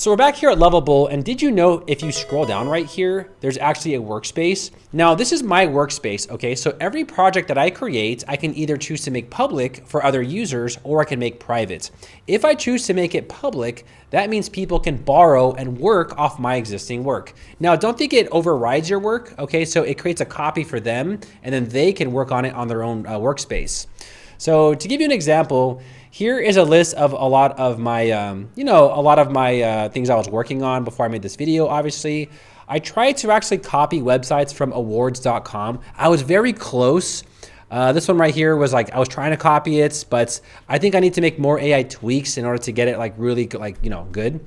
So we're back here at Lovable, and did you know if you scroll down right here, there's actually a workspace? Now this is my workspace, okay? So every project that I create, I can either choose to make public for other users or I can make private. If I choose to make it public, that means people can borrow and work off my existing work. Now don't think it overrides your work, okay? So it creates a copy for them and then they can work on it on their own workspace. So to give you an example, here is a list of a lot of my, things I was working on before I made this video, obviously. I tried to actually copy websites from awards.com. I was very close. This one right here was like, I was trying to copy it, but I think I need to make more AI tweaks in order to get it like really good.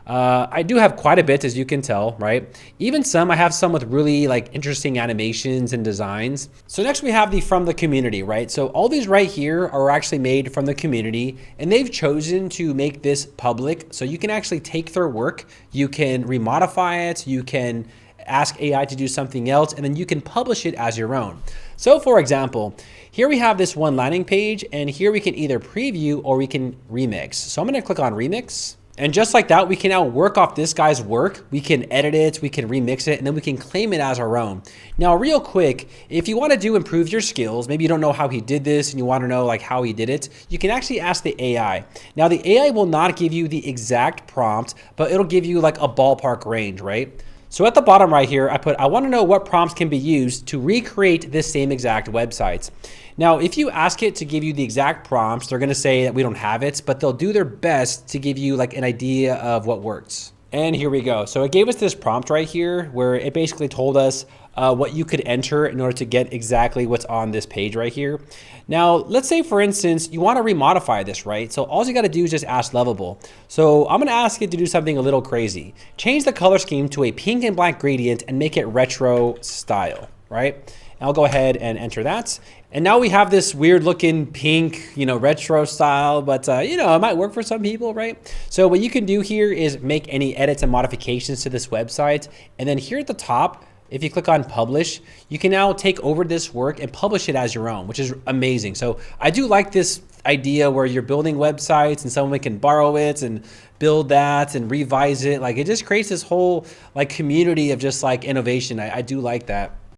I do have quite a bit, as you can tell, right? Even I have some with really like interesting animations and designs. So next we have the from the community, right? So all these right here are actually made from the community and they've chosen to make this public. So you can actually take their work, you can remodify it, you can ask AI to do something else, and then you can publish it as your own. So for example, here we have this one landing page and here we can either preview or we can remix. So I'm gonna click on remix. And just like that, we can now work off this guy's work. We can edit it, we can remix it, and then we can claim it as our own. Now, real quick, if you want to improve your skills, maybe you don't know how he did this and you want to know like how he did it, you can actually ask the AI. Now, the AI will not give you the exact prompt, but it'll give you like a ballpark range, right? So at the bottom right here, I want to know what prompts can be used to recreate this same exact website. Now, if you ask it to give you the exact prompts, they're going to say that we don't have it, but they'll do their best to give you like an idea of what works. And here we go. So it gave us this prompt right here where it basically told us what you could enter in order to get exactly what's on this page right here. Now, let's say for instance, you want to remodify this, right? So all you got to do is just ask Lovable. So I'm going to ask it to do something a little crazy. Change the color scheme to a pink and black gradient and make it retro style, right? And I'll go ahead and enter that. And now we have this weird looking pink, retro style, but it might work for some people, right? So what you can do here is make any edits and modifications to this website. And then here at the top, if you click on publish, you can now take over this work and publish it as your own, which is amazing. So I do like this idea where you're building websites and someone can borrow it and build that and revise it. Like it just creates this whole like community of just like innovation. I do like that.